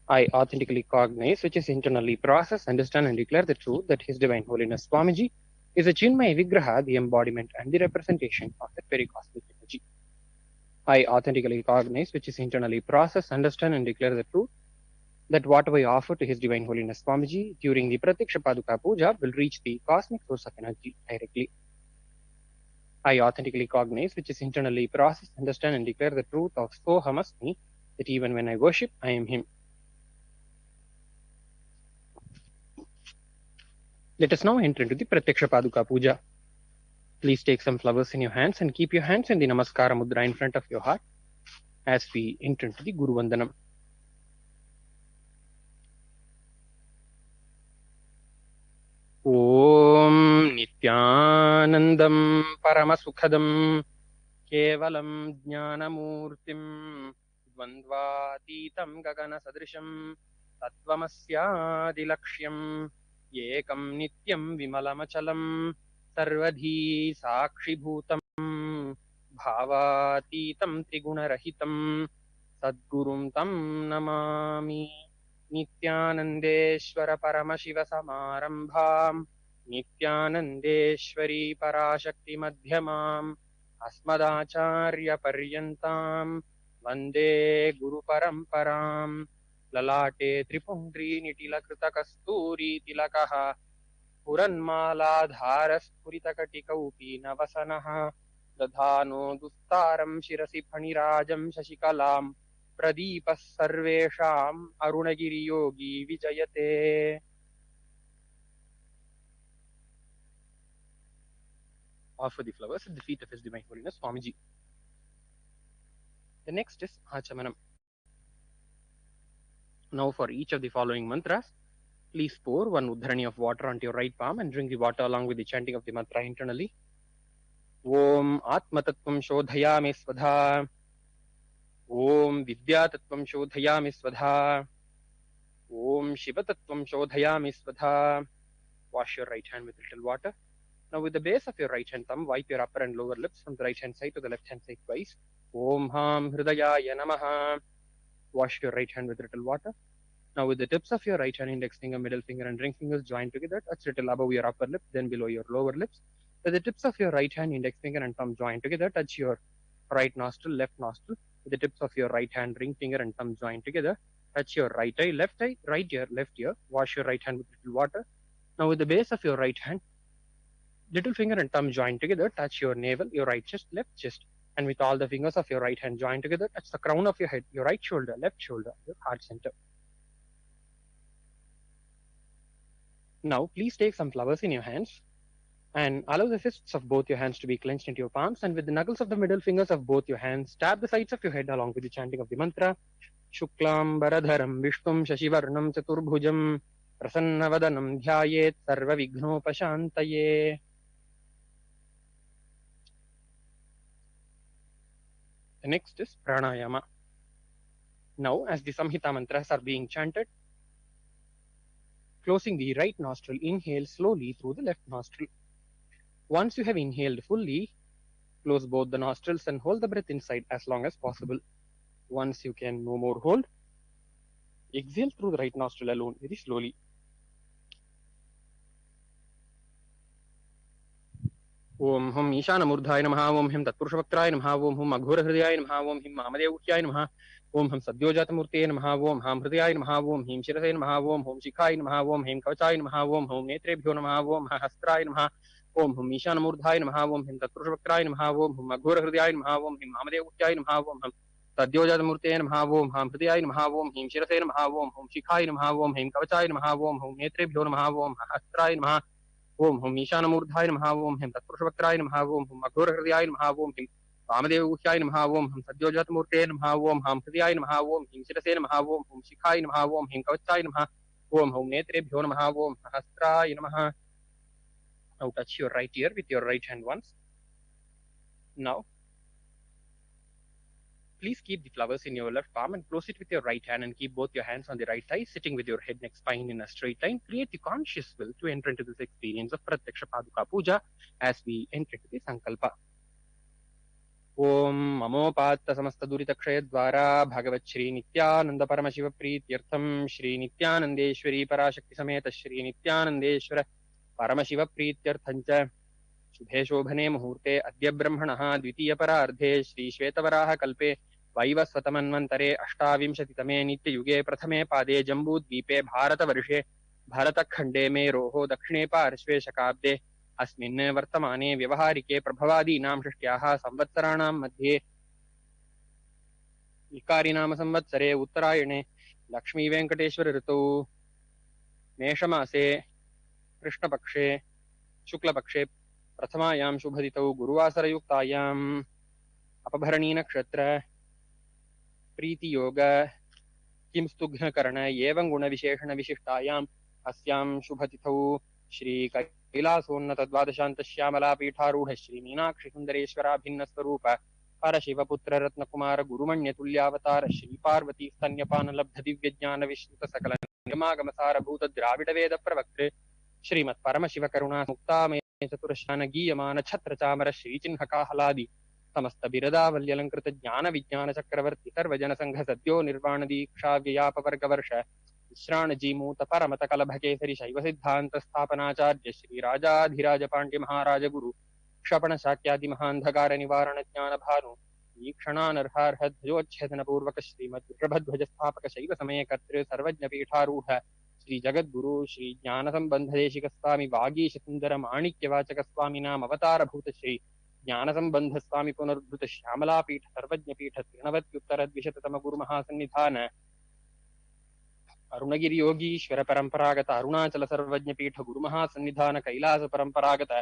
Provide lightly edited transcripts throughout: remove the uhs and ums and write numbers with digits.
I authentically cognize, which is internally process, understand, and declare the truth that His Divine Holiness Swamiji is a Chinmaya Vigraha, the embodiment and the representation of that very cosmic energy. I authentically cognize, which is internally process, understand, and declare the truth that whatever I offer to His Divine Holiness Swamiji during the Pratyaksha Paduka Puja will reach the cosmic source of energy directly. I authentically cognize, which is internally process, understand, and declare the truth of Soham Asmi, that even when I worship, I am Him. Let us now enter into the Pratyaksha Paduka Puja. Please take some flowers in your hands and keep your hands in the Namaskara Mudra in front of your heart as we enter into the Guru Vandanam. Om Nityanandam Paramasukhadam Kevalam Jnanamurtim Dvandvatitam Gagana Sadrisham Tattvamasyadilaksham Yekam Nityam Vimalamachalam Sarvadhi Sakshibhutam Bhavatitam Triguna-rahitam Sadgurum Tam Namami Nityanandeshwara Paramashiva Samarambham Nityanandeshwari Parashakti Madhyamam Asmadacharya Paryantam Vande Guru Paramparam Lalate Tripundri Nitilakrita Kasturi Tilakaha Puranmaladharaspuritakatikaupī Navasanaha Dadhano Dustaram Shirasi Phanirajam Shashikalam Pradipas Sarvesham Arunagiri Yogi Vijayate. Offer the flowers at the feet of His Divine Holiness Swamiji. The next is Achamanam. Now for each of the following mantras, please pour one Uddharani of water onto your right palm and drink the water along with the chanting of the mantra internally. Om Atmatattvam Shodhayami Svadha. Om Vidyatattvam Shodhayami Svadha. Om Shivatattvam Shodhayami Svadha. Wash your right hand with little water. Now with the base of your right hand thumb, wipe your upper and lower lips from the right hand side to the left hand side twice. Om Ham Hridayaya Namaha. Wash your right hand with little water. Now with the tips of your right hand, index finger, middle finger and ring fingers joined together, touch little above your upper lip, then below your lower lips. With the tips of your right hand, index finger and thumb joined together, touch your right nostril, left nostril. With the tips of your right hand, ring finger and thumb joined together, touch your right eye, right ear, left ear. Wash your right hand with little water. Now with the base of your right hand, little finger and thumb joined together, touch your navel, your right chest, left chest. And with all the fingers of your right hand joined together, touch the crown of your head, your right shoulder, left shoulder, your heart center. Now, please take some flowers in your hands and allow the fists of both your hands to be clenched into your palms, and with the knuckles of the middle fingers of both your hands, tap the sides of your head along with the chanting of the mantra. Shuklam Baradharam Vishtum Shashivarnam Chaturbhujam Prasannavadanam Dhyayet Sarva Vignopashantaye. The next is Pranayama. Now, as the Samhita mantras are being chanted, closing the right nostril, inhale slowly through the left nostril. Once you have inhaled fully, close both the nostrils and hold the breath inside as long as possible. Once you can no more hold, exhale through the right nostril alone very slowly. Om Hum Ishanamurdhaya Namaha, Om Him Tatpurushavakraya Namaha, Om Hum Aghora Hridayaya Namaha, Om Him Mamadevukhyaya Namaha, Om Hum Sadyojatamurteye Namaha, Om Ham Hridayaya Namaha, Om Him Shirasaya Namaha, Om Hum Shikhaya Namaha, Om Him Kavachaya Namaha, Om Hum Netrebhyo Namaha, Om Hastraya Namaha, Om Hum Ishanamurdhaya Namaha, Om Him Tatpurushavakraya Namaha, Om Hum Aghora Hridayaya Namaha, Om Him Mamadevukhyaya Namaha, Om Hum Sadyojatamurteye Namaha, Om Ham Hridayaya Namaha, Om Him Shirasaya Namaha, Om Hum Shikhaya Namaha, Om Him Kavachaya Namaha, Om Hum Netrebhyo Namaha, Om Hastraya Namaha, Om Hum Ishanamurdhaya Namaha, Om Him Tatpurushavakraya Namaha, Om Hum Aghora Hridayaya Namaha, Om Him Vamadevukhyaya Namaha, Om Hum Sadyojatamurteye Namaha, Om Ham Hridayaya Namaha, Om Him Shirasaya Namaha, Om Hum Shikhaya Namaha, Om Him Kavachaya Namaha, Om Hum Netrebhyo Namaha, Om Hastraya Namaha. Now touch your right ear with your right hand once. Now, please keep the flowers in your left palm and close it with your right hand and keep both your hands on the right thigh, sitting with your head, neck, spine in a straight line. Create the conscious will to enter into this experience of Pratyaksha Paduka Puja as we enter into the Sankalpa. ओम ममोपात्त समस्त दुरितक्षय द्वारा भगवत् श्री नित्यानंद परम शिव प्रीत्यर्थम श्री नित्यानंदेश्वरी पराशक्ति समेत श्री नित्यानंदेश्वर परम शिव प्रीत्यर्थं च शुभे शोभने मुहूर्ते अद्य ब्रह्मणः द्वितीय परार्धे श्री श्वेतवराह कल्पे वैवस्वतमन्वन्तरे अष्टाविंशतितमे नित्ययुगे प्रथमे पादे जम्बूद्वीपे भारतवर्षे भारतखण्डे मेरोः दक्षिणे पार्श्वे शकाब्दे अस्मिन् वर्तमाने व्यवहारिके प्रभवादीनां षष्ट्याः संवत्सराणां मध्ये विकारिनाम संवत्सरे उत्तरायणे लक्ष्मीवेङ्कटेश्वर ऋतौ मेषमासे कृष्णपक्षे शुक्लपक्षे प्रथमायां शुभदितौ गुरुवासरयुक्तायाम् अपभरणी नक्षत्र प्रीतियोग किंस्तुघ्नकर्ण एवं गुणविशेषण विशिष्टायाम् अस्यां शुभतिथौ श्री कैलासोन्नत द्वादशान्त श्यामला पीठारूढ़ श्री मीनाक्षि सुंदरेश्वराभिन्न स्वरूप परशिवपुत्र रत्नकुमार गुरुमण्यतुल्यावतार श्री पार्वती स्तन्यपान लब्ध दिव्य ज्ञान विश्रुत सकल निगमागम सारभूत द्राविड वेद प्रवक्तृ श्रीमत् परमशिव करुणा मुक्तामय चतुरशान गीयमान छत्र चामर श्री चिन्ह काहलादि समस्त बिरदावल्यलंकृत ज्ञान विज्ञान चक्रवर्ती सर्वजन संघ सद्यो निर्वाण दीक्षा व्ययापवर्ग वर्ष विश्राण जीमूत परमत कलभ केसरी शैव सिद्धांत स्थापनाचार्य श्री राजाधिराज पांड्य महाराज गुरु क्षपण शाक्यादि महांधकार निवारण ज्ञान भानु ईक्षणानर्हार्ह ध्वजोच्छेदन पूर्वक श्रीमद वृषभध्वज स्थापक शैव समय कर्तृ सर्वज्ञ पीठारूढ़ श्री जगद्गुरु श्री ज्ञान संबंध देशिक स्वामी वागीश सुंदर माणिक्य वाचक स्वामी नाम अवतार भूत श्री ज्ञान संबंध स्वामी पुनर्भृत श्यामला पीठ सर्वज्ञ पीठ त्रिनवत्युत्तर द्विशततम गुरु महासन्निधान अरुणगिरि योगीश्वर परंपरागत अरुणाचल सर्वज्ञ पीठ गुरु महासन्निधान कैलास परंपरागत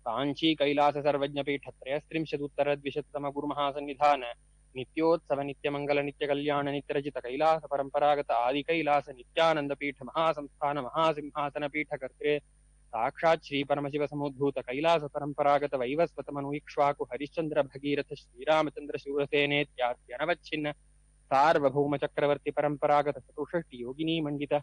कांची कैलास सर्वज्ञ पीठ त्रयस्त्रिंशदुत्तर द्विशततम गुरु महासन्निधान नित्योत्सव नित्य मंगल नित्य कल्याण नित्य रचित कैलास परंपरागत आदि कैलास नित्यानंद पीठ महासंस्थान महासिंहासन पीठ कर्त्रे साक्षात् श्री परमशिव समुद्भूत कैलास परंपरागत वैवस्वत मनु इक्ष्वाकु हरिश्चंद्र भगीरथ श्रीरामचंद्र शूरसेनेत्याद्यनवच्छिन्न सार्वभौम चक्रवर्ती परंपरागत चतुष्षष्टि योगिनी मंडित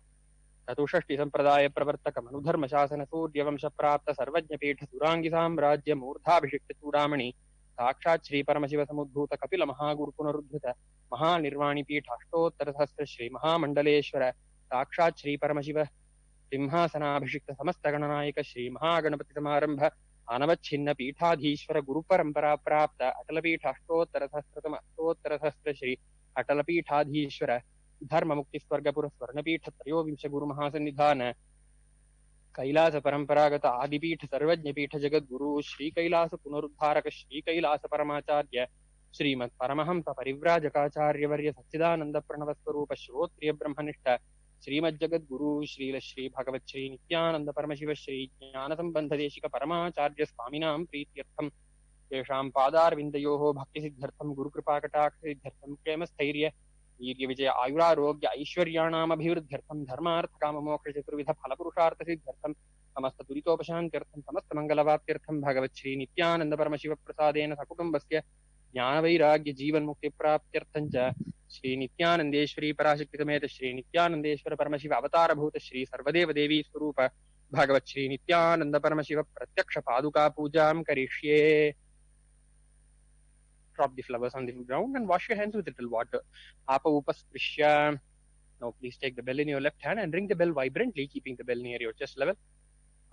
चतुष्षष्टि संप्रदाय प्रवर्तक मनुधर्म शासन सूर्यवंश प्राप्त सर्वज्ञ पीठ सुरांगी साम्राज्य मूर्धाभिषिक्त चूड़ामणि साक्षात् श्री परमशिव समुद्भूत कपिल महागुरु पुनरुद्धृत महानिर्वाणी पीठ अष्टोत्तर सहस्र श्री महामंडलेश्वर साक्षात् श्री परमशिव सिंहासनाभिषिक्त समस्त गणनायक श्री महागणपति समारंभ अनवच्छिन्न पीठाधीश्वर गुरु परंपरा प्राप्त अटल पीठ अष्टोत्तर सहस्र श्री अटल पीठाधीश्वर धर्म मुक्ति स्वर्गपुर स्वर्णपीठ त्रयोविंश गुरु महासन्निधान कैलास परंपरागत आदिपीठ सर्वज्ञ पीठ जगत गुरु श्री कैलास पुनरुद्धारक श्री कैलास परमाचार्य श्रीमत् परमहंस परिव्राजकाचार्य वर्य सच्चिदानंद प्रणव स्वरूप श्रोत्रिय ब्रह्मनिष्ठ श्रीमज्जगत गुरु श्रील श्री भगवत श्री नित्यानंद परमशिव श्री ज्ञान संबंध देशिक परमाचार्य स्वामिनां प्रीत्यर्थम तेषां पादारविन्दयोः भक्ति सिद्ध्यर्थम गुरु कृपा कटाक्ष सिद्ध्यर्थम प्रेम स्थैर्य वीर्य विजय आयुरारोग्य ऐश्वर्याणाम अभिवृद्ध्यर्थम धर्मार्थ काम मोक्ष चतुर्विध फल पुरुषार्थ सिद्ध्यर्थम समस्त दुरितोपशान्त्यर्थम समस्त मंगलवाप्त्यर्थम भगवत् श्री नित्यानंद परमशिव प्रसादेन सकुटुम्बस्य ज्ञान वैराग्य जीवन मुक्ति प्राप्त्यर्थं च श्री नित्यानंदेश्वरी पराशक्ति समेत श्री नित्यानंदेश्वर परमशिव अवतार भूत श्री सर्वदेव देवी स्वरूप भगवत् श्री नित्यानंद परमशिव प्रत्यक्ष पादुका पूजां करिष्ये. Drop the flowers on the ground and wash your hands with little water. Apa upasprishya. Now please take the bell in your left hand and ring the bell vibrantly, keeping the bell near your chest level.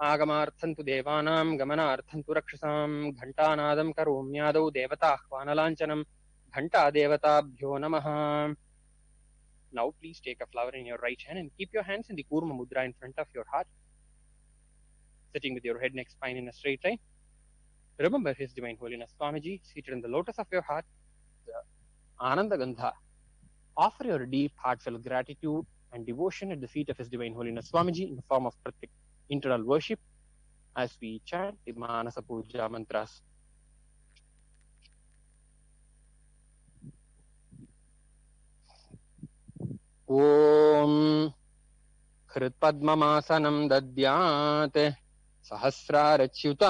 Agamarthan tu devanam gamanarthan tu rakshasam ghantanadam karomyadau devatahvanalanchanam ghanta devatabhyo namaha. Now please take a flower in your right hand and keep your hands in the Kurma Mudra in front of your heart, sitting with your head, neck, spine in a straight line. Remember His Divine Holiness Swamiji seated in the lotus of your heart, the Ananda Gandha. Offer your deep, heartfelt gratitude and devotion at the feet of His Divine Holiness Swamiji in the form of pratik internal worship as we chant the Manasa Puja mantras. Om Kritpadmamasanam Dadyat सहस्रारच्युतामृतैः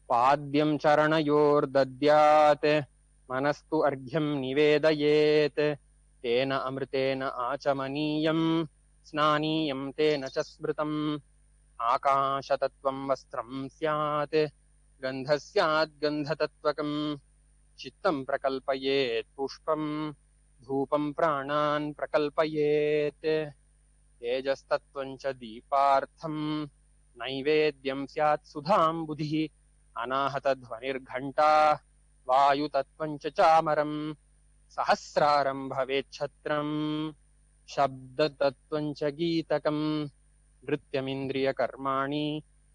पाद्यं चरणयोर्दद्यात् मनस्तु अर्घ्यं निवेदयेत् तेन अमृतेन आचमनीयं स्नानीयं तेन च स्मृतम् आकाशतत्त्वं वस्त्रं स्यात् गन्धस्यात् गन्धतत्त्वकम् चित्तं प्रकल्पयेत् पुष्पं धूपं प्राणान् प्रकल्पयेत् तेजस्तत्त्वं च दीपार्थं नैवेद्यं स्यात् सुधां बुधिः अनाहतध्वनिर्घण्टा वायुतत्त्वं च चामरम् सहस्रारं भवेच्छत्रम् शब्दतत्त्वं च गीतकम् नृत्यमिन्द्रियकर्माणि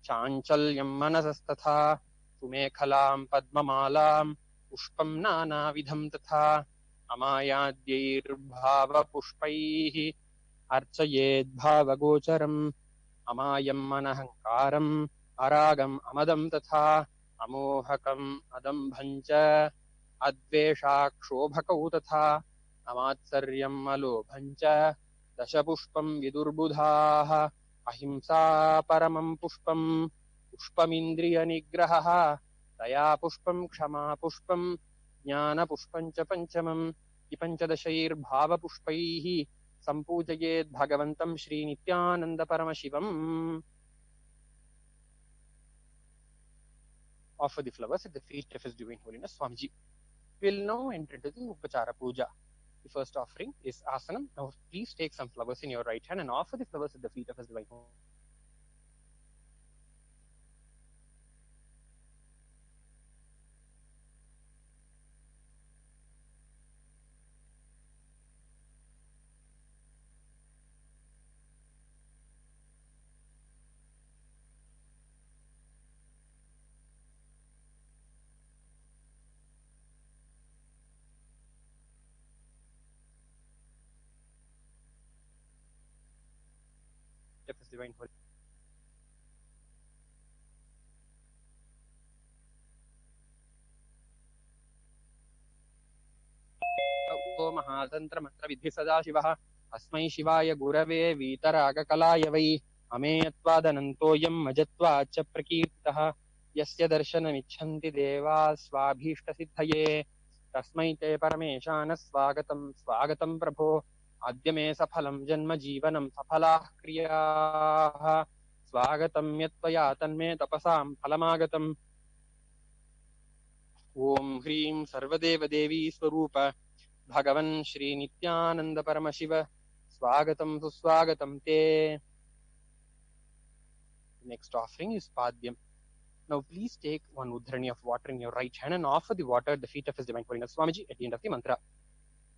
चाञ्चल्यं मनसस्तथा सुमेखलां पद्ममालां पुष्पं नानाविधं तथा अमायाद्यैर्भावपुष्पैः अर्चयेद्भावगोचरम् अमायम् अनहङ्कारम् अरागम् अमदं तथा अमोहकम् अदम्भम् च अद्वेषाक्षोभकौ तथा अमात्सर्यम् अलोभम् च दशपुष्पम् विदुर्बुधाः अहिंसा परमम् पुष्पम् पुष्पमिन्द्रियनिग्रहः दया पुष्पम् क्षमा पुष्पम् ज्ञानपुष्पम् च पञ्चमम् हि पञ्चदशैर्भावपुष्पैः सम्पूजयेत् भगवन्तं श्रीनित्यानन्दपरमशिवम्. Offer the flowers at the feet of His Divine Holiness Swamiji. We will now enter into the Upachara Puja. The first offering is Asanam. Now please take some flowers in your right hand and offer the flowers at the feet of His Divine Holiness. Of His Divine Holiness. ओ महातन्त्रमन्त्रविद्धि सदाशिवः अस्मै शिवाय गुरवे वीतरागकलाय वै अमेयत्वादनन्तोऽयं मजत्वाच्च प्रकीर्तितः यस्य दर्शनमिच्छन्ति देवाः स्वाभीष्टसिद्धये तस्मै ते परमेशानः स्वागतं स्वागतं प्रभो अद्य मे सफलं जन्म जीवनं सफलाः क्रियाः स्वागतं यत्त्वया तन्मे तपसां फलमागतम् ॐ ह्रीं सर्वदेवदेवी स्वरूप भगवन् श्री नित्यानंद परमशिव स्वागतं सुस्वागतं ते. Next offering is Padyam. Now please take one udhrani of water in your right hand and offer the water at the feet of His Divine Holiness Swamiji at the end of the mantra.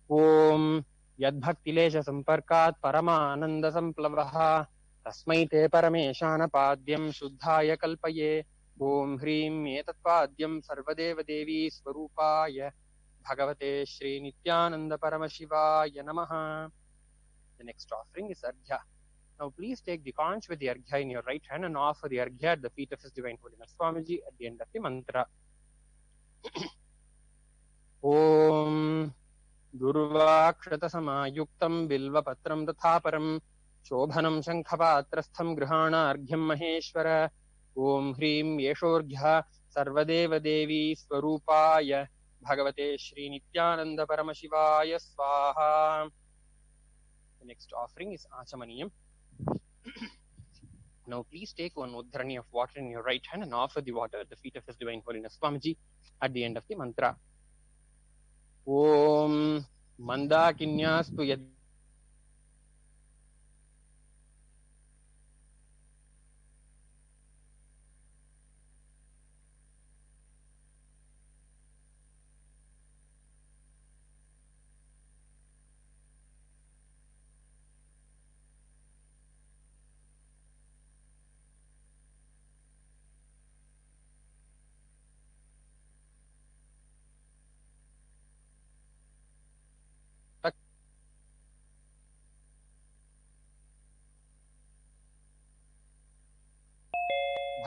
Om Yadbhaktilesha Samparkat Paramananda Samplavaha Tasmai Te Parameshana Padyam Shuddhaya Kalpaye Om Hrim Etatpadyam Sarvadeva Devi Swarupaya Bhagavate Shri Nityananda Paramashivaya Namaha. The next offering is Arghya. Now please take the conch with the Arghya in your right hand and offer the Arghya at the feet of His Divine Holiness Swamiji at the end of the mantra. Om Durvakshatasamayuktam Bilvapatram Tathaparam Shobhanam Shankhapatrastham Grihana Arghyam Maheshwara Om Hrim Yeshorghya Sarvadeva Devi Swarupaya Bhagavate Shri Nityananda Paramashivaya Swaha. The next offering is Achamaniyam. Now please take one udhrani of water in your right hand and offer the water at the feet of His Divine Holiness Swamiji at the end of the mantra. Om Mandakinyastu Yad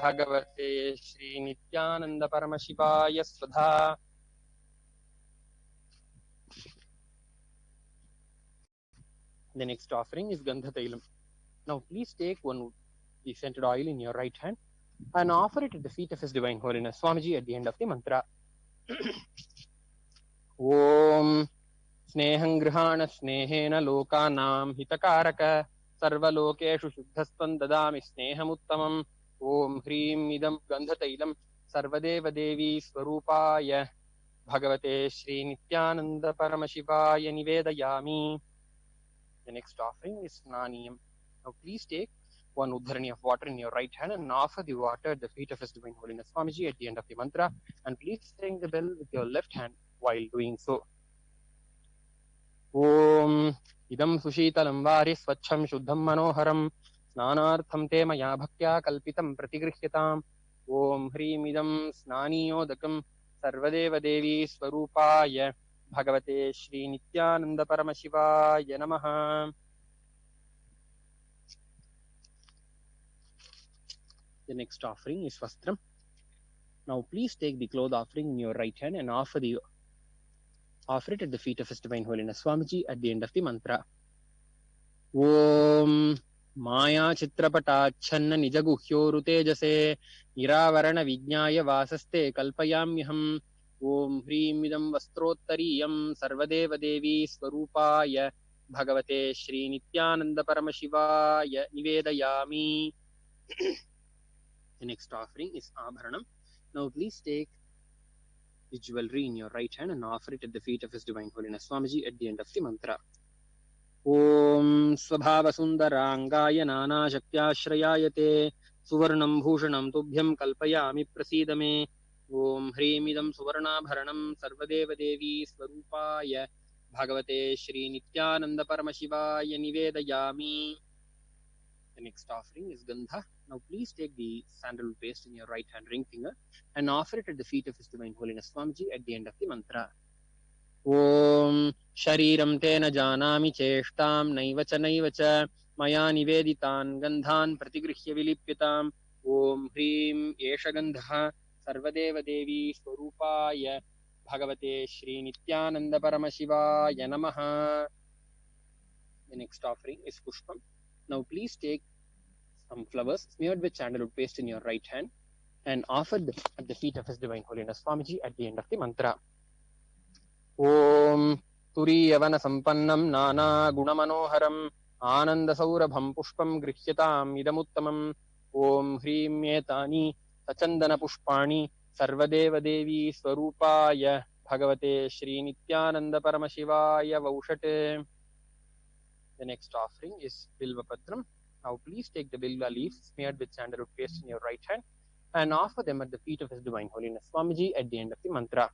Bhagavate Shri Nityananda Paramashivaya Svadha. The next offering is Gandha Tailam. Now please take one the scented oil in your right hand and offer it at the feet of His Divine Holiness Swamiji at the end of the mantra. Om Sneham Grihana Snehena Lokanam Hitakaraka Sarvalokeshu Shuddhastvam Dadami Sneham Uttamam Om Hrim Idam Gandha Tailam Sarvadeva Devi Swarupaya भगवते श्री नित्यानंद परमशिवाय निवेदयामि. The next offering is Snaniyam. Now please take one Uddharani of water in your right hand and offer the water at the feet of His Divine Holiness Swamiji at the end of the mantra, and please ring the bell with your left hand while doing so. Om idam sushitalam vari swachham shuddham manoharam snanartham te maya bhaktya kalpitam pratigrihyatam. Om hrim idam snaniyodakam sarvadeva devi swarupaya bhagavate Shri Nityananda Paramashivaya namaha. The next offering is Vastram. Now please take the cloth offering in your right hand and offer it at the feet of His Divine Holiness Swamiji at the end of the mantra. Om Maya Chitrapatachanna Nijaguhyoru Tejase Niravarana Vijnaya Vasaste Kalpayamyaham. Om Hrim Idam Vastrottariyam Sarvadeva Devi Swarupaya Bhagavate Shri Nityananda Paramashivaya Nivedayami. The next offering is Abharanam. Now please take the jewelry in your right hand and offer it at the feet of His Divine Holiness Swamiji at the end of the mantra. Om Swabhava Sundarangaya Nana Shaktyashrayayate Suvarnam Bhushanam Tubhyam Kalpayami Prasidame. Om Hrim Idam Suvarnabharanam Sarvadeva Devi Swarupaya Bhagavate Shri Nityananda Paramashivaya Nivedayami. The next offering is Gandha. Now please take the sandalwood paste in your right hand ring finger and offer it at the feet of His Divine Holiness Swamiji at the end of the mantra. Om Shariram Tena Janami Cheshtam Naiva cha Maya Niveditan Gandhan Pratigrihya Vilipyatam. Om Hrim Esha Gandha Sarvadeva Devi Swarupaya Bhagavate Shri Nityananda Paramashivaya namaha. The next offering is Pushpam. Now please take some flowers smeared with sandalwood paste in your right hand and offer them at the feet of His Divine Holiness Swamiji at the end of the mantra. Om Turiyavana Sampannam Nana Gunamanoharam Ananda Saurabham Pushpam Grihyatam Idamuttamam. Om Hrim Etani Sachandana Pushpani Sarvadeva Devi Swarupaya Bhagavate Shri Nityananda Paramashivaya Vaushate. The next offering is Bilva Patram. Now please take the bilva leaves smeared with sandalwood paste in your right hand and offer them at the feet of His Divine Holiness Swamiji at the end of the mantra.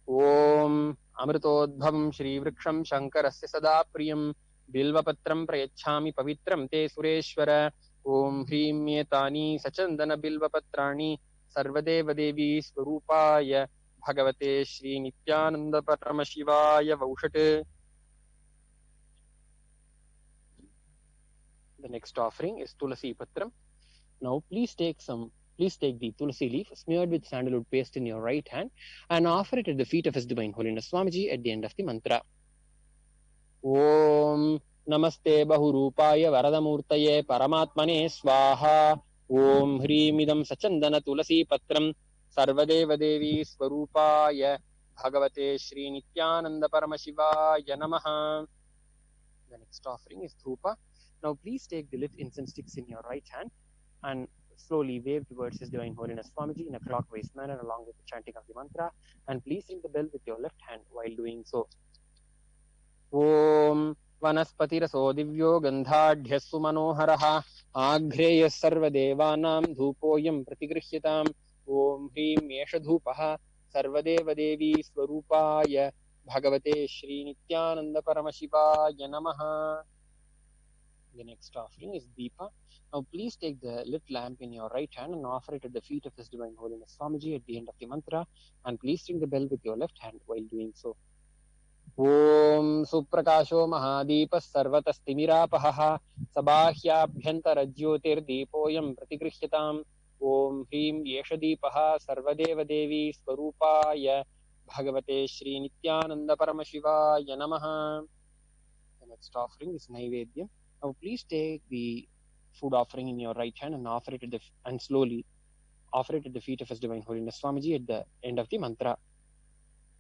Om Amritodbhavam Shri Vriksham Shankarasya Sada Priyam Bilva Patram Prayachami Pavitram Te Sureshwara. Om Hrim Etani Sachandana Bilva Patrani Sarvadeva Devi Swarupaya Bhagavate Shri Nityananda Paramashivaya Vaushate. The next offering is Tulasi Patram. Now please take the Tulasi leaf smeared with sandalwood paste in your right hand and offer it at the feet of His Divine Holiness Swamiji at the end of the mantra. Om Namaste Bahurupaya Varadamurtaye Paramatmane Swaha. Om Hrim Idam Sachandana Tulasi Patram Sarvadeva Devi Swarupaya Bhagavate Shri Nityananda Paramashivaya namaha. The next offering is Dhupa. Now please take the lit incense sticks in your right hand and slowly wave towards His Divine Holiness Swamiji in a clockwise manner along with the chanting of the mantra, and please ring the bell with your left hand while doing so. Om Vanaspatiraso Divyo Gandhadhyassu Manoharaha Aghreyas Sarvadevanam Dhupoyam Pratigrihyatam. Om Hrim Esha Dhupaha Sarvadeva Devi Swarupaya Bhagavate Shri Nityananda Paramashivaya namaha. The next offering is Deepa. Now please take the lit lamp in your right hand and offer it at the feet of His Divine Holiness Swamiji at the end of the mantra, and please ring the bell with your left hand while doing so. Om Suprakasho Mahadeepa Sarvatastimiراపహः Sabāhyābhyantarajyotirdeepoyam Pratigrihyatam. Om Hrim Yeshadīpah Sarvadeva Devi Swarupaya Bhagavate Shri Nityananda Paramashivaya namaha. The next offering is Naivedyam. Now please take the food offering in your right hand and offer it and slowly offer it at the feet of His Divine Holiness Swamiji at the end of the mantra.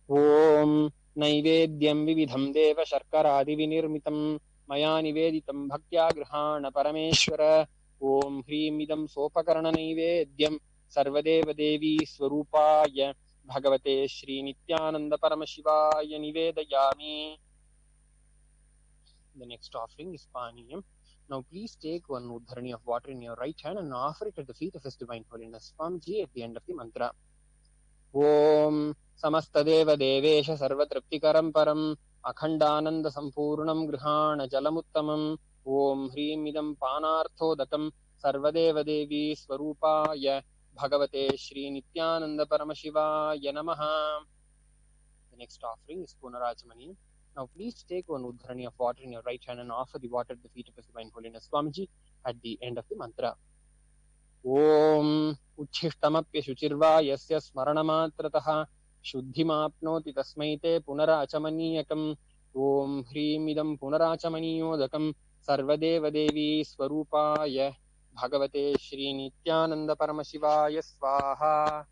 Om Naivedyam Vividham Deva Sharkaradi Vinirmitam Maya Niveditam Bhaktya Grihana Parameshwara. Om Hrim Idam Sopakarana Naivedyam Sarvadeva Devi Swarupaya भगवते श्रीनित्यानन्दपरमशिवाय निवेदयामि. The next offering is Paniyam. Now please take one Uddharani of water in your right hand and offer it at the feet of His Divine Holiness Swamiji at the end of the mantra. Om Samastadeva Devesha Sarvatraptikaram Param Akhandananda Sampurnam Grihana Jalamuttamam Om Hrim Idam Panarthodakam Sarvadeva Devi Swarupaya Bhagavate Shri Nityananda Paramashivaya Namaha. The next offering is Punarajamani. Now please take one Uddharani of water in your right hand and offer the water at the feet of His Divine Holiness Swamiji at the end of the mantra. Om Uchishtamapya Shuchirva Yasya Smaranamatratah Shuddhimapnoti Tasmaite Punarachamaniyakam Om Hrim Idam Punarachamaniyodakam Sarvadeva Devi Swarupaya Bhagavate Shri Nityananda Paramashivaya Swaha.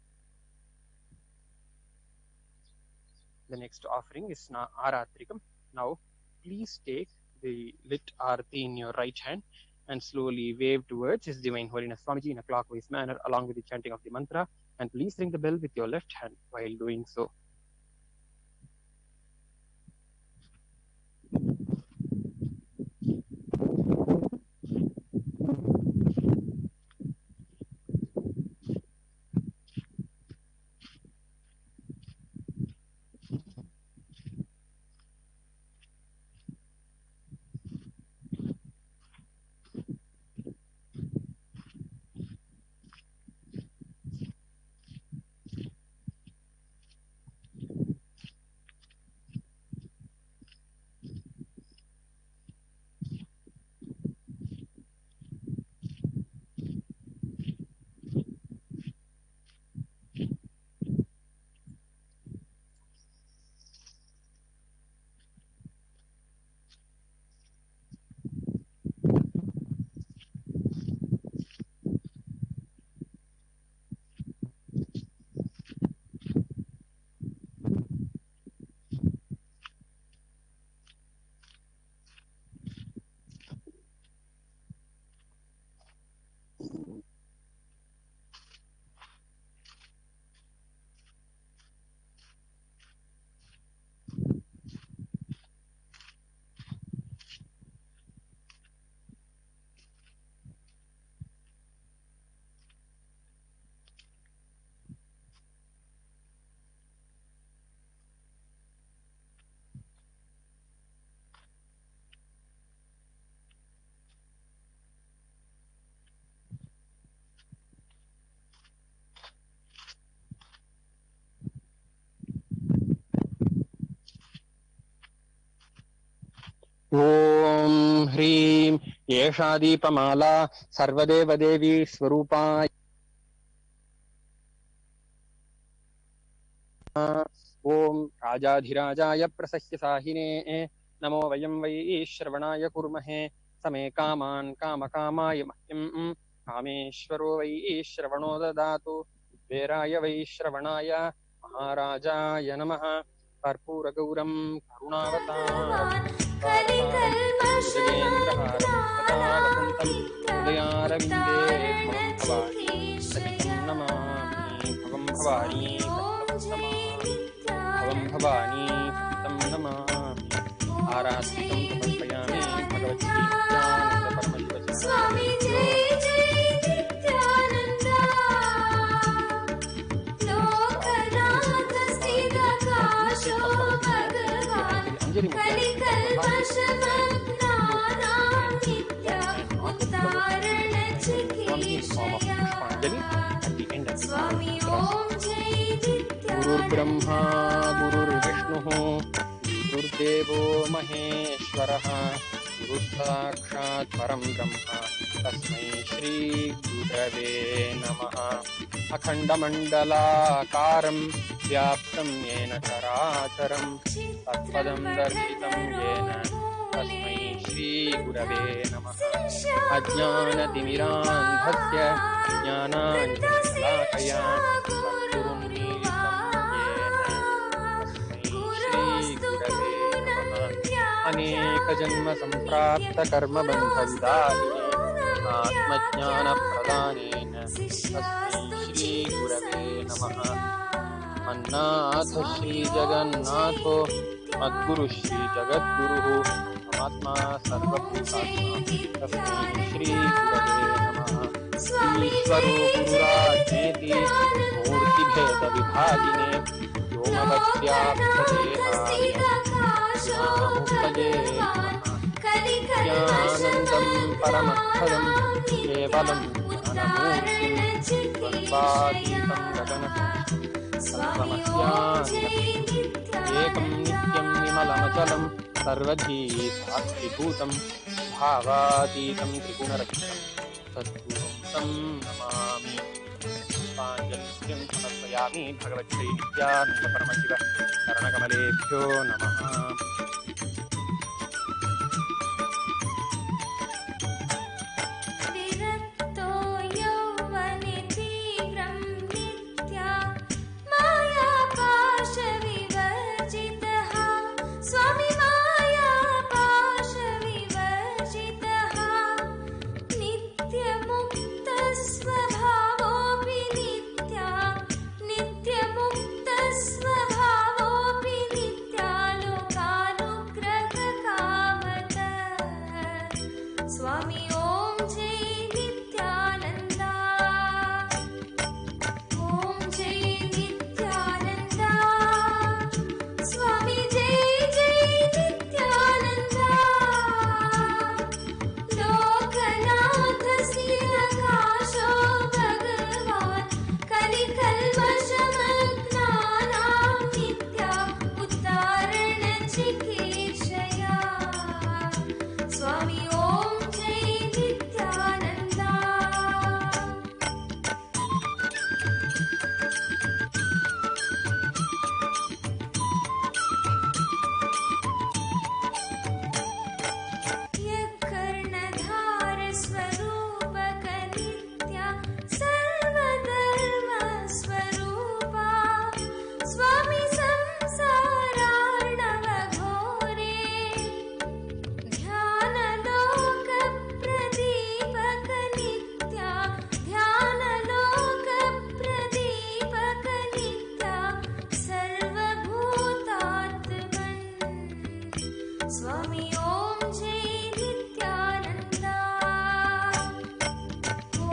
The next offering is Aratrikam. Now please take the lit arati in your right hand and slowly wave towards His Divine Holiness Swamiji in a clockwise manner along with the chanting of the mantra, and please ring the bell with your left hand while doing so. Om Hrim Yesha Deepamala Sarvadeva Devi Swarupa Om Rajadhirajaya Prasahya Sahine Namo Vayam Vai Shravanaya Kurmahe Same Kaman Kamakama Yamahyam Kameshwaro Vai Shravano Dadatu Veraya Vai Shravanaya Maharajaya Namaha Karpura Gauram Karunavataram Udayendraharam Sada Vasantam Udayaravinde Bhavam Bhavani Sahitam Namami Bhavam Bhavani Bhavam Bhavani Sahitam Namami Aratritam Tapaspayami Bhagavati Nityananda Paramashivacharya Swami Jai Jai Nityananda Lokanath Sthita Kasho Bhagavan Kali Kalpashavananam Nitya Uttarana Chikishaya Swami Om Jai Nityananda Gurur Brahma Gurur Vishnu Gurdevo Maheshwaraha Guru Sakshat Param Brahma Tasmai Shri Gurave Namaha Akhanda Mandala Karam Vyaptam Yena Characharam Tatpadam Darshitam Yena Tasmai Shri Gurave Namaha Ajnana Timirandhasya Jnananjnalakaya Satgurum अनेक जन्म संप्राप्त कर्म बंध विदारिणे आत्मज्ञान प्रदानेन तस्मै श्री गुरवे नमः. अन्नाथ श्री जगन्नाथो मद्गुरु श्री जगद्गुरुः ममात्मा सर्वभूतात्मा तस्मै श्री गुरवे नमः। ईश्वरो गुरुराज्ञेति मूर्तिभेद विभागिने व्योमवद्व्याप्तदेहाय नामुपये ज्ञानन्दं परमपदं केवलं ज्ञानमूर्तिं द्वन्द्वातीतं गगनसदृशं सर्वमस्यान्यत् एकं नित्यं विमलमचलं सर्वधी साक्षिभूतं भावातीतं त्रिगुणरहितं सद्गुरुं तं नमामि। पुष्पाञ्जलिं समर्पयामि भगवत्यै नित्यानन्दपरमशिव चरणकमलेभ्यो नमः। विरक्तो यौवने तीव्रं नित्या मायापाशविवर्जितः स्वामी मायापाशविवर्जितः नित्यमुक्तस्वभावोऽपि नित्या नित्यमुक्तस्वभावोऽपि नित्या लोकानुग्रहकामतः स्वामी ॐ जय नित्यानन्दा ॐ जय नित्यानन्दा स्वामी जय जय नित्यानन्दा लोकनाथ श्रीप्रकाशो भगवान् कलिकल्मषमग्नानां नित्या उद्धारणचिकीर्षया स्वामी ॐ जय नित्यानन्दा। यत्कर्णधार स्वरूपक नित्या सर्वधर्मस्वरूपा स्वामी संसारार्णव घोरे ध्यानलोकप्रदीपक नित्या ध्यानलोकप्रदीपक नित्या सर्वभूतात्मन् स्वामी ॐ जय नित्यानन्दा ॐ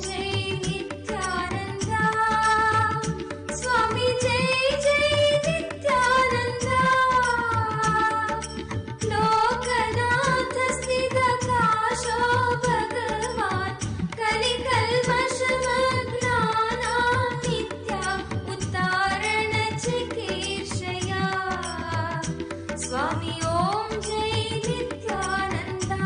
जय नित्यानन्दा स्वामी जय जय नित्यानन्दा लोकनाथ स्थितकाशो भगवान् कलिकल्मषमग्नानां नित्या उद्धारणचिकीर्षया स्वामी ॐ जय नित्यानन्दा।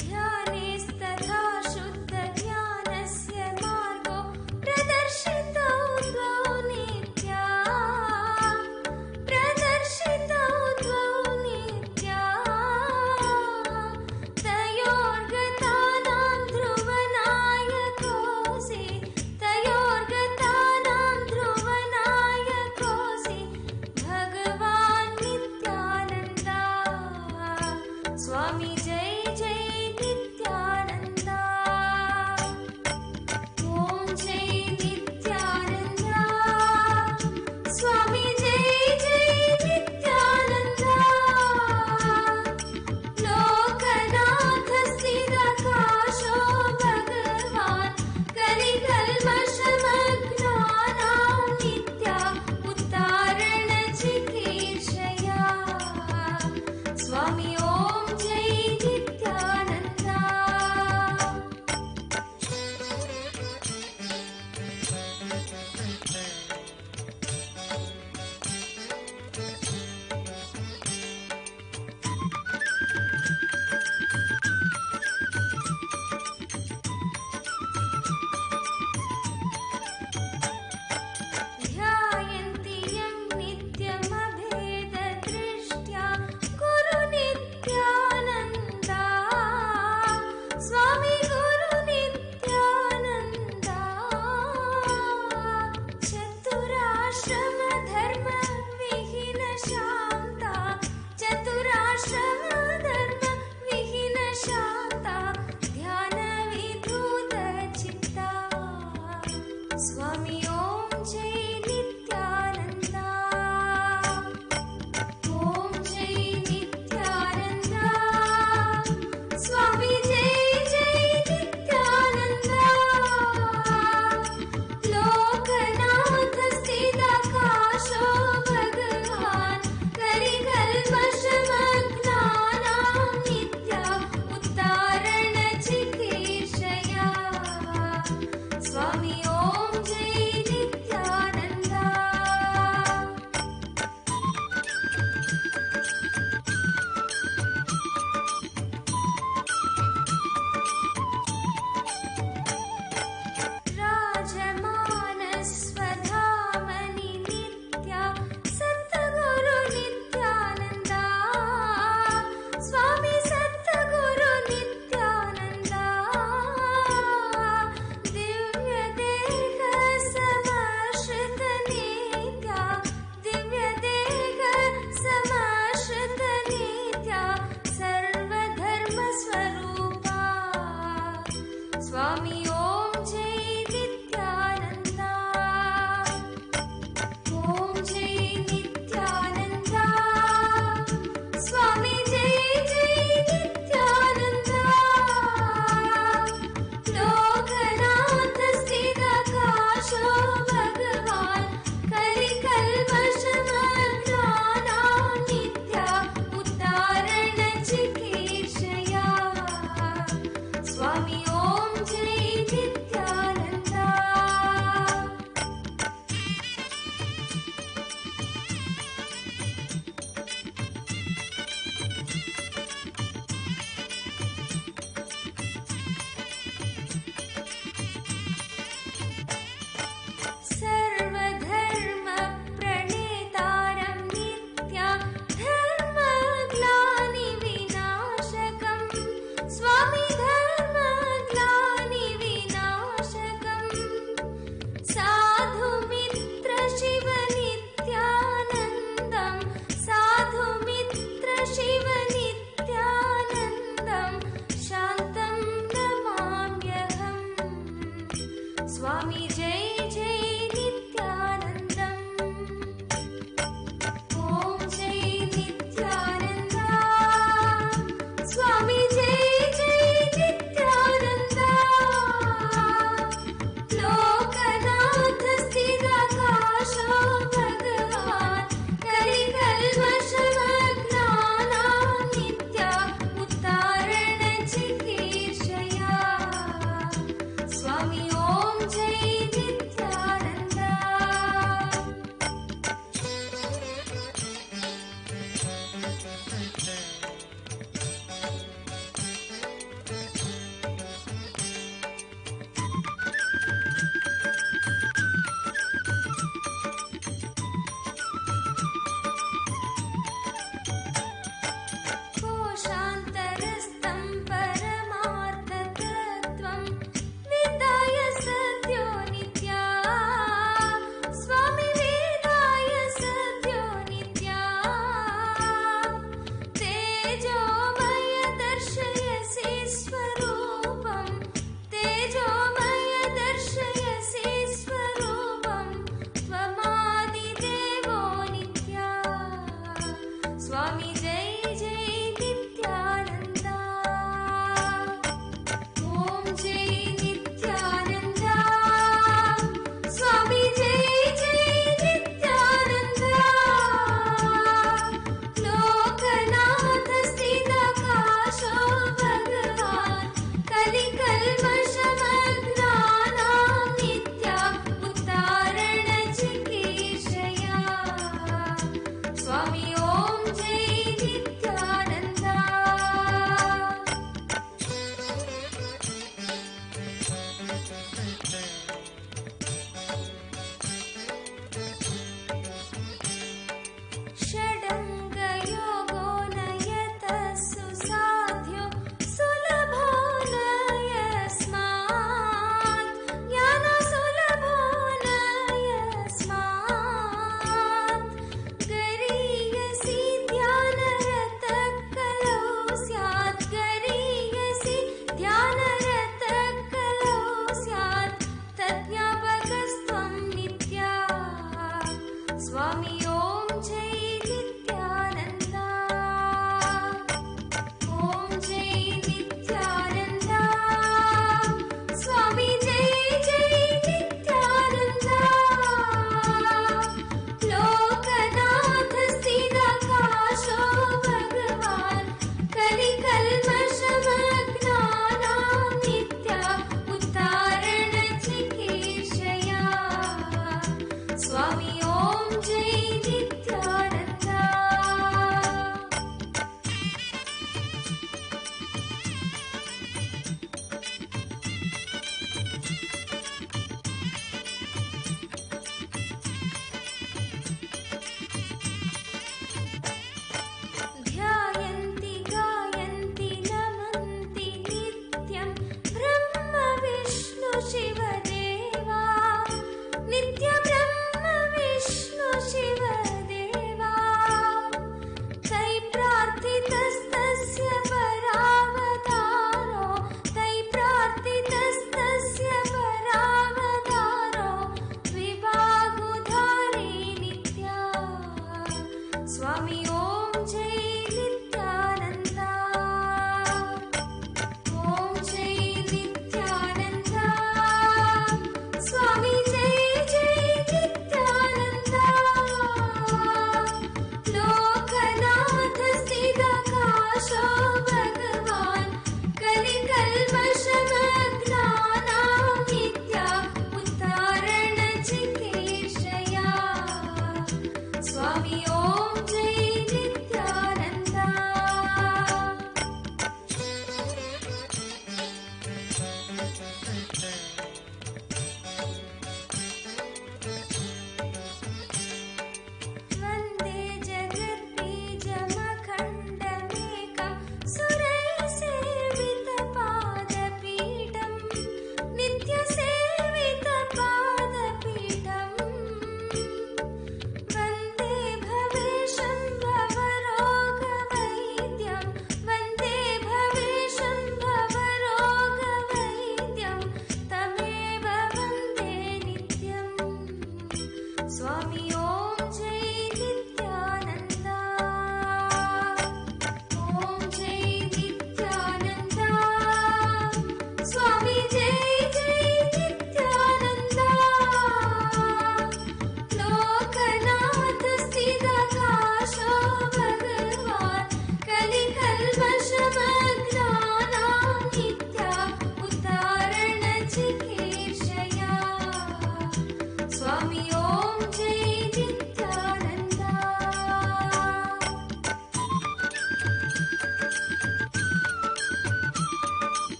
ध्यानेस्तथा शुद्धज्ञानस्य मार्गो प्रदर्शितौ द्वौ नित्या प्रदर्शितौ द्वौ नित्या तयोर्गतानां ध्रुवनायकोऽसि तयोर्गतानां ध्रुवनायकोऽसि भगवान् नित्यानन्दा स्वामी जय जय नित्यानन्दा ॐ जय नित्यानन्दा स्वामी जय जय नित्यानन्दा लोकनाथ स्थितकाशो भगवान् कलिकल्मषमग्नानां नित्या उद्धारणचिकीर्षया स्वामी ॐ जय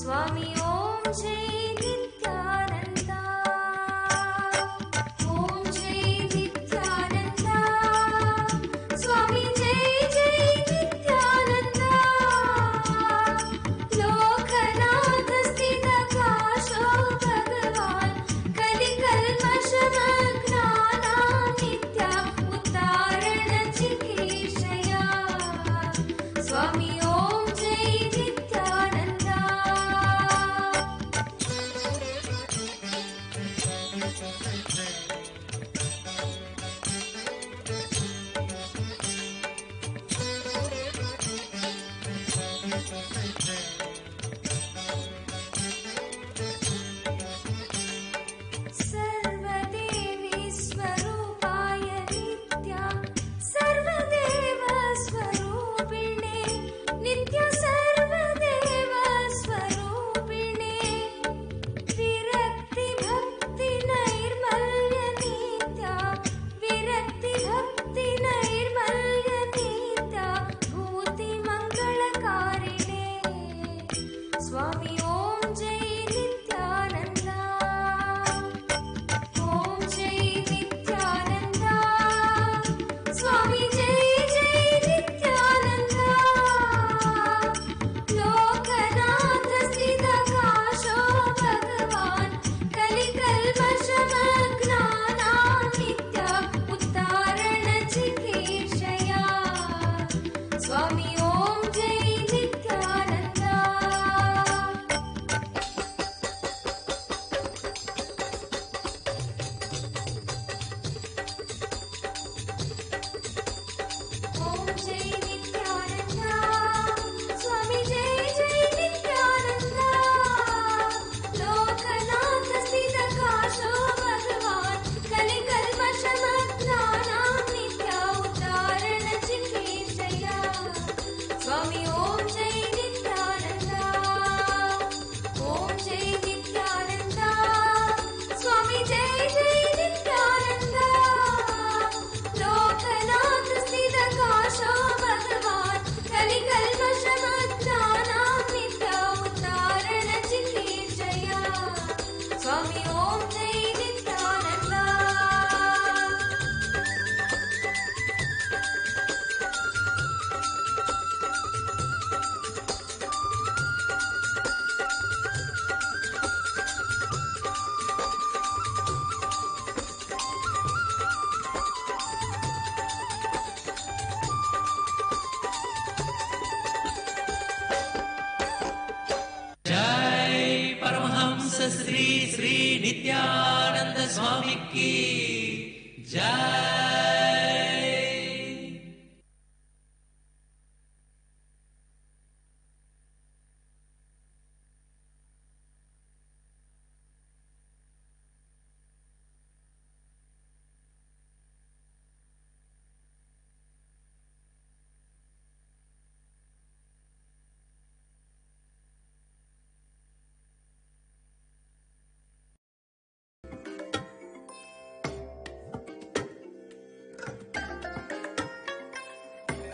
स्वामी ओम जय नित्यानंद ओम जय नित्यानंद स्वामी जय जय नित्यानंद लोकनाथ स्थित काशो भगवान कलिकल्मषमग्नानां नित्य उद्धारण चिकीर्षया स्वामी ओम जय नित्यानंद सर्वदेवी स्वरूपाय नित्या सर्वदेव स्वरूपिणे नित्य सर्वदेव स्वरूपिणे विरक्ति भक्ति नैर्मल्य नित्या विरक्ति भक्ति नैर्मल्य नित्या भूति मंगलकारिणे स्वामी ओम जय नित्यानंद ओम जय नित्यानंद स्वामी जय जय नित्यानंद लोकनाथ स्थित काशो भगवान कलिकल्मषमग्नानां नित्य उद्धारण चिकीर्षया स्वामी ओम जय नित्यानंद ओम जय नित्यानंद स्वामी जय जय नित्यानंद लोकनाथ स्थित काशो भगवान कलिकल्मषमग्नानां नित्य उद्धारण चिकीर्षया स्वामी ओम जय नित्यानंद ओम जय नित्यानंद स्वामी जय जय नित्यानंद लोकनाथ स्थित काशो भगवान कलिकल्मषमग्नानां नित्य उद्धारण चिकीर्षया स्वामी ओम जय नित्यानंद जय परमहंस श्री श्री नित्यानंद स्वामी की जय।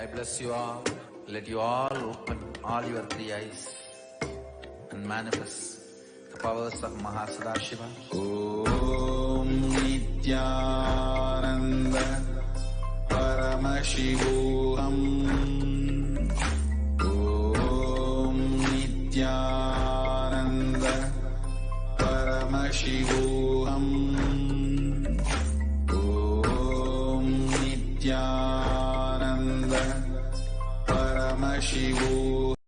I bless you all. Let you all open all your three eyes and manifest the powers of Mahasadashiva. Om Nityananda Paramashivoham. Om Nityananda Paramashivoham. Om Nityananda Paramashivoham.